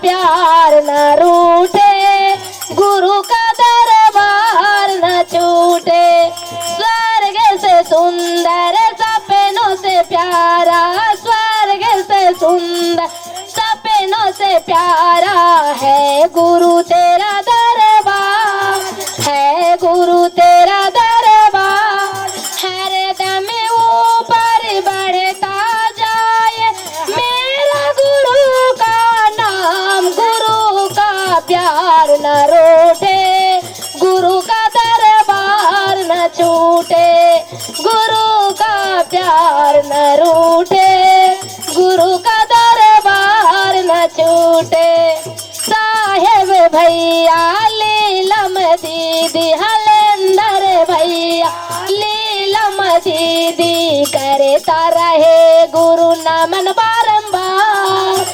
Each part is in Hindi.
प्यार न रूठे, गुरु का दरबार न छूटे। स्वर्ग से सुंदर सपनों से प्यारा, स्वर्ग से सुंदर सपनों से प्यारा है गुरु तेरा दरबार, है गुरु तेरा दरबार। हर दम ऊपर बढ़ता जाए मेरा गुरु का नाम, गुरु का प्यार न रूठे, गुरु का दरबार न छूटे, गुरु का प्यार न रूठे, गुरु का दरबार न छूटे। साहेब भैया लीलम दीदी, हलेंदर भैया लीलम दीदी, करता रहे गुरु नमन बारंबार।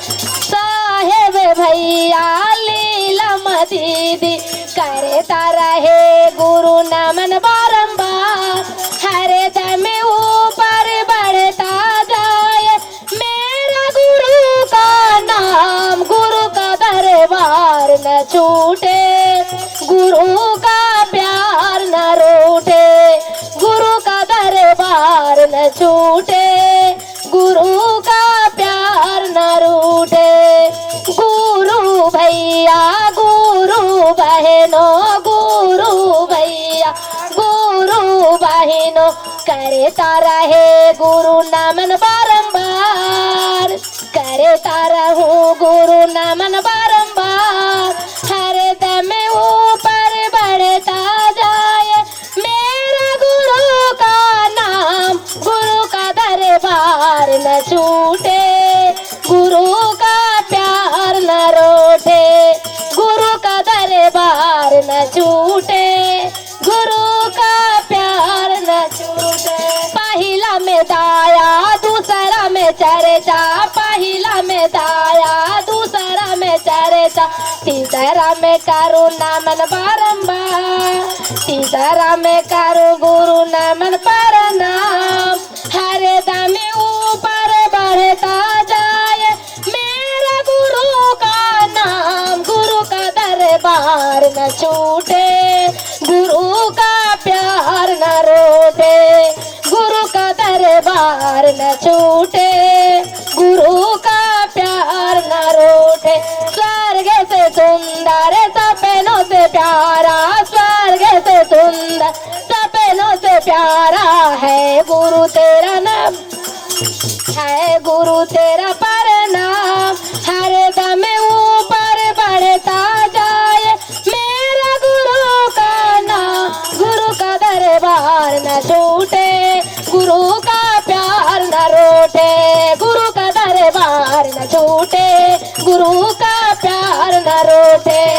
साहेब भैया लीलम दीदी, करता रहे गुरु नमन बारंबार। हर दम ऊपर बढ़ता जाए मेरा गुरु का नाम, गुरु का दरबार न छूटे, गुरु का प्यार न रूठे, गुरु का दरबार न छूटे, गुरु का प्यार न रूठे। गुरु भैया गुरु बहनों, गुरु भैया गुरु बहनों, करता रहे गुरु नमन बारंबार, करता रहूं गुरु नमन बारंबार। हर दम ऊपर बढ़ता जाए मेरा गुरु का नाम, गुरु का दरबार न छूटे, गुरु का प्यार न रूठे, गुरु का दरबार न छूटे, गुरु का प्यार न छूटे। पहिला में दाया दूसरा में चर्चा, पहिला में दाया दूसरा में चर्चा, तीसरा में करो नमन बारंबार, तीसरा में करो गुरु नमन प्रणाम। हर दम ऊपर बढ़ता जाए मेरा गुरु का नाम, गुरु का दरबार न छूटे, गुरु का प्यार न रूठे, गुरु का दरबार न छूटे, गुरु का प्यार न रूठे। स्वर्ग से सुंदर सपनों से प्यारा, स्वर्ग से सुंदर सपनों से प्यारा है गुरु तेरा नाम, है गुरु तेरा प्रणाम। हर दम ऊपर बढ़ता जाए मेरा गुरु का नाम, गुरु का दरबार न छूटे, गुरु का प्यार न रूठे, गुरु का दरबार न छूटे, गुरु का प्यार न रूठे।